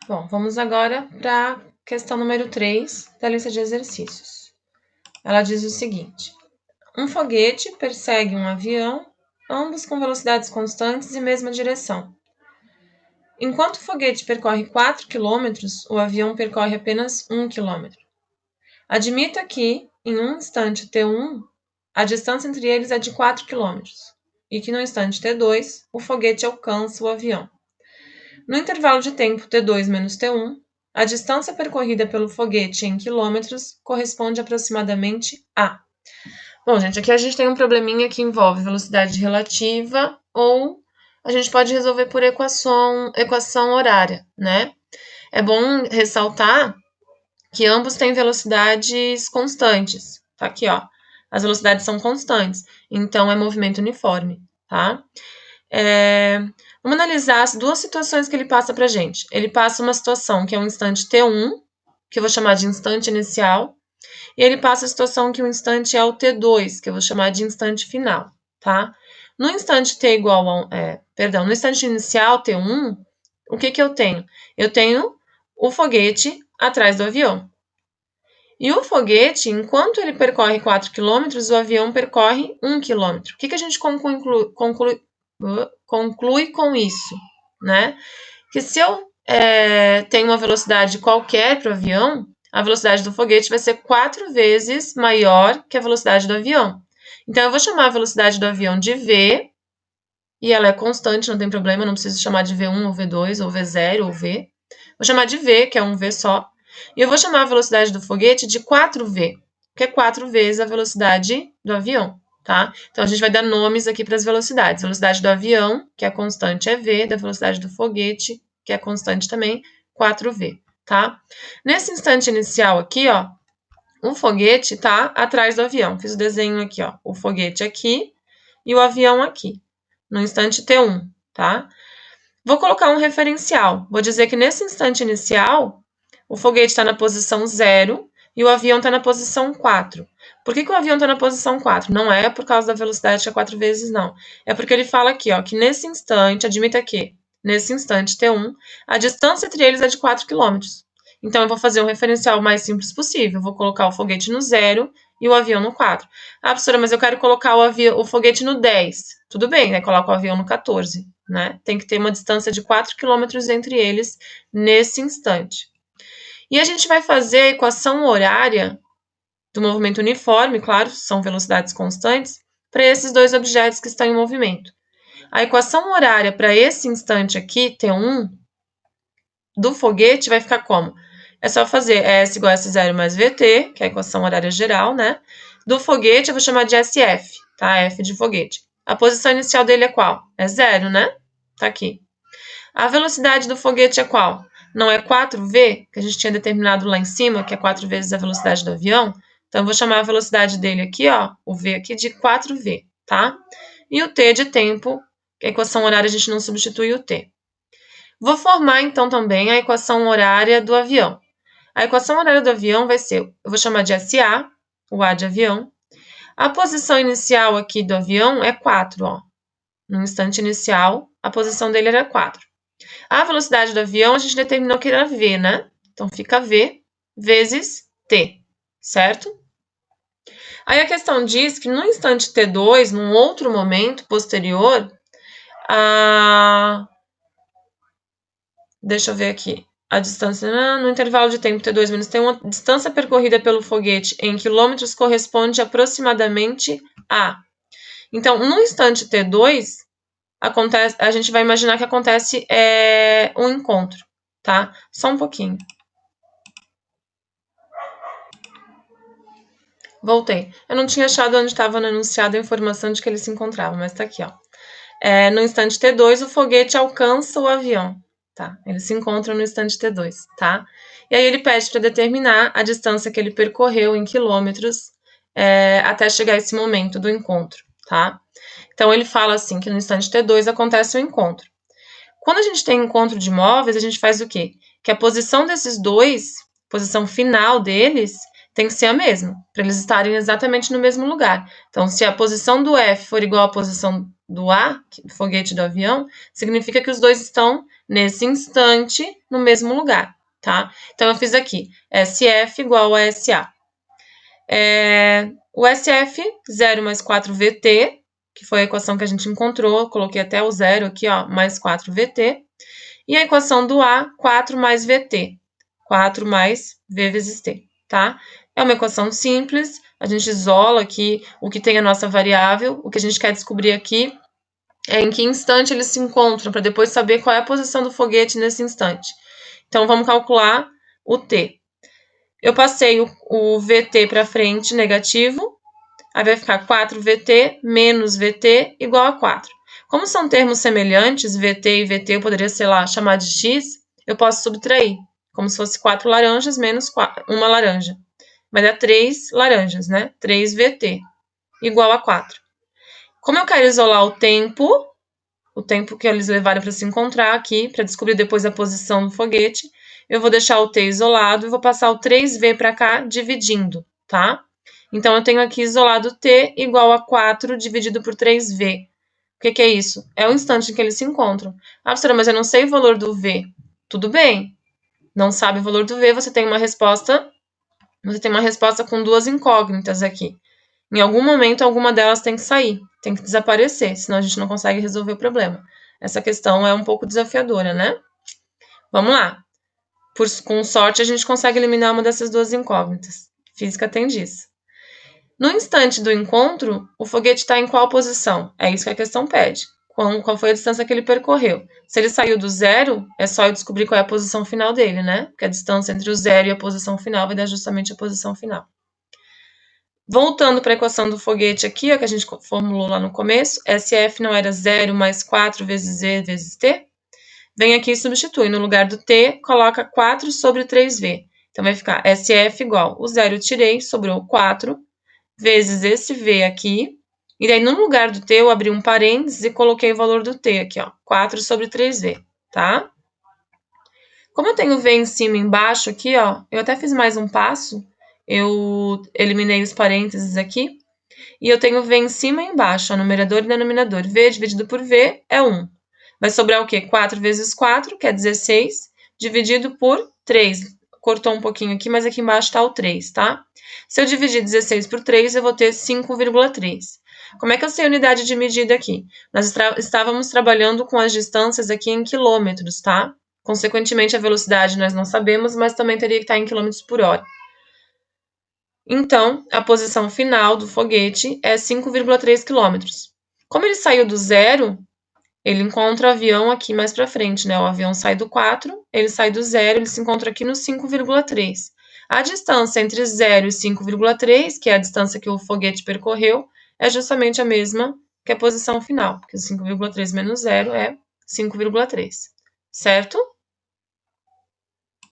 Bom, vamos agora para a questão número 3 da lista de exercícios. Ela diz o seguinte: um foguete persegue um avião, ambos com velocidades constantes e mesma direção. Enquanto o foguete percorre 4 km, o avião percorre apenas 1 km. Admita que, em um instante t1, a distância entre eles é de 4 km, e que no instante t2, o foguete alcança o avião. No intervalo de tempo t2 menos t1, a distância percorrida pelo foguete em quilômetros corresponde aproximadamente a... Bom, gente, aqui a gente tem um probleminha que envolve velocidade relativa ou a gente pode resolver por equação horária, né? É bom ressaltar que ambos têm velocidades constantes. Tá aqui, ó. As velocidades são constantes, então é movimento uniforme, tá? Vamos analisar as duas situações que ele passa pra gente. Ele passa uma situação que é um instante t1, que eu vou chamar de instante inicial, e ele passa a situação que o instante é o t2, que eu vou chamar de instante final, tá? No instante t igual a... no instante inicial, t1, o que eu tenho? Eu tenho o foguete atrás do avião. E o foguete, enquanto ele percorre 4 km, o avião percorre 1 km. O que a gente conclui com isso, né? Que se eu tenho uma velocidade qualquer para o avião, a velocidade do foguete vai ser 4 vezes maior que a velocidade do avião. Então, eu vou chamar a velocidade do avião de V, e ela é constante, não tem problema, não preciso chamar de V1 ou V2 ou V0 ou V. Vou chamar de V, que é um V só. E eu vou chamar a velocidade do foguete de 4V, que é 4 vezes a velocidade do avião, tá? Então, a gente vai dar nomes aqui para as velocidades. A velocidade do avião, que é constante, é V, da velocidade do foguete, que é constante também, 4V, tá? Nesse instante inicial aqui, ó, o foguete tá atrás do avião. Fiz o desenho aqui, ó, o foguete aqui e o avião aqui, no instante T1, tá? Vou colocar um referencial. Vou dizer que nesse instante inicial, o foguete está na posição 0 e o avião está na posição 4. Por que o avião está na posição 4? Não é por causa da velocidade que é 4 vezes, não. É porque ele fala aqui, ó, que nesse instante, admita que, nesse instante T1, a distância entre eles é de 4 km. Então, eu vou fazer um referencial mais simples possível. Vou colocar o foguete no 0 e o avião no 4. Ah, professora, mas eu quero colocar o foguete no 10. Tudo bem, né? Coloca o avião no 14, né? Tem que ter uma distância de 4 km entre eles nesse instante. E a gente vai fazer a equação horária do movimento uniforme, claro, são velocidades constantes, para esses dois objetos que estão em movimento. A equação horária para esse instante aqui, T1, do foguete, vai ficar como? É só fazer S igual a S0 mais VT, que é a equação horária geral, né? Do foguete, eu vou chamar de SF, tá? F de foguete. A posição inicial dele é qual? É 0, né? Tá aqui. A velocidade do foguete é qual? Não é 4V, que a gente tinha determinado lá em cima, que é 4 vezes a velocidade do avião? Então, eu vou chamar a velocidade dele aqui, ó, o V aqui, de 4V, tá? E o T de tempo, que a equação horária a gente não substitui o T. Vou formar, então, também a equação horária do avião. A equação horária do avião vai ser, eu vou chamar de SA, o A de avião. A posição inicial aqui do avião é 4, ó. No instante inicial, a posição dele era 4. A velocidade do avião, a gente determinou que era V, né? Então, fica V vezes T, certo? Aí a questão diz que no instante T2, num outro momento posterior, deixa eu ver aqui. A distância, no intervalo de tempo T2 menos T1, a distância percorrida pelo foguete em quilômetros corresponde aproximadamente a... Então, no instante T2, a gente vai imaginar que acontece um encontro, tá? Só um pouquinho. Voltei. Eu não tinha achado onde estava no enunciado a informação de que eles se encontravam, mas tá aqui, ó. No instante T2, o foguete alcança o avião, tá? Eles se encontram no instante T2, tá? E aí ele pede para determinar a distância que ele percorreu em quilômetros até chegar a esse momento do encontro, tá? Então, ele fala assim, que no instante T2 acontece o encontro. Quando a gente tem encontro de móveis, a gente faz o quê? Que a posição desses dois, posição final deles, tem que ser a mesma, para eles estarem exatamente no mesmo lugar. Então, se a posição do F for igual à posição do A, do foguete do avião, significa que os dois estão nesse instante, no mesmo lugar, tá? Então, eu fiz aqui, SF igual a SA. O SF, 0 mais 4VT, que foi a equação que a gente encontrou, coloquei até o 0 aqui, ó, mais 4VT. E a equação do A, 4 mais VT, 4 mais V vezes T, tá? É uma equação simples, a gente isola aqui o que tem a nossa variável, o que a gente quer descobrir aqui é em que instante eles se encontram, para depois saber qual é a posição do foguete nesse instante. Então, vamos calcular o T. Eu passei o VT para frente, negativo, aí vai ficar 4VT menos VT igual a 4. Como são termos semelhantes, VT e VT eu poderia, sei lá, chamar de X, eu posso subtrair, como se fosse 4 laranjas menos uma laranja. Vai dar 3 laranjas, né? 3VT igual a 4. Como eu quero isolar o tempo que eles levaram para se encontrar aqui, para descobrir depois a posição do foguete, eu vou deixar o T isolado e vou passar o 3V para cá dividindo, tá? Então, eu tenho aqui isolado T igual a 4 dividido por 3V. O que é isso? É o instante em que eles se encontram. Ah, professora, mas eu não sei o valor do V. Tudo bem. Não sabe o valor do V, você tem uma resposta com duas incógnitas aqui. Em algum momento, alguma delas tem que sair, tem que desaparecer, senão a gente não consegue resolver o problema. Essa questão é um pouco desafiadora, né? Vamos lá. Com sorte, a gente consegue eliminar uma dessas duas incógnitas. Física tem disso. No instante do encontro, o foguete está em qual posição? É isso que a questão pede. Qual foi a distância que ele percorreu? Se ele saiu do zero, é só eu descobrir qual é a posição final dele, né? Porque a distância entre o zero e a posição final vai dar justamente a posição final. Voltando para a equação do foguete aqui, ó, que a gente formulou lá no começo, SF não era 0 mais 4 vezes Z vezes T? Vem aqui e substitui. No lugar do T, coloca 4 sobre 3V. Então, vai ficar SF igual, o 0 eu tirei, sobrou 4, vezes esse V aqui. E daí, no lugar do T, eu abri um parênteses e coloquei o valor do T aqui, ó, 4 sobre 3V, tá? Como eu tenho V em cima e embaixo aqui, ó, eu até fiz mais um passo. Eu eliminei os parênteses aqui. E eu tenho V em cima e embaixo, ó, numerador e denominador. V dividido por V é 1. Vai sobrar o quê? 4 vezes 4, que é 16, dividido por 3. Cortou um pouquinho aqui, mas aqui embaixo está o 3, tá? Se eu dividir 16 por 3, eu vou ter 5,3. Como é que eu sei a unidade de medida aqui? Nós estávamos trabalhando com as distâncias aqui em quilômetros, tá? Consequentemente, a velocidade nós não sabemos, mas também teria que estar em quilômetros por hora. Então, a posição final do foguete é 5,3 km. Como ele saiu do zero, ele encontra o avião aqui mais para frente, né? O avião sai do 4, ele sai do zero, ele se encontra aqui no 5,3. A distância entre 0 e 5,3, que é a distância que o foguete percorreu, é justamente a mesma que a posição final, porque 5,3 menos 0 é 5,3, certo?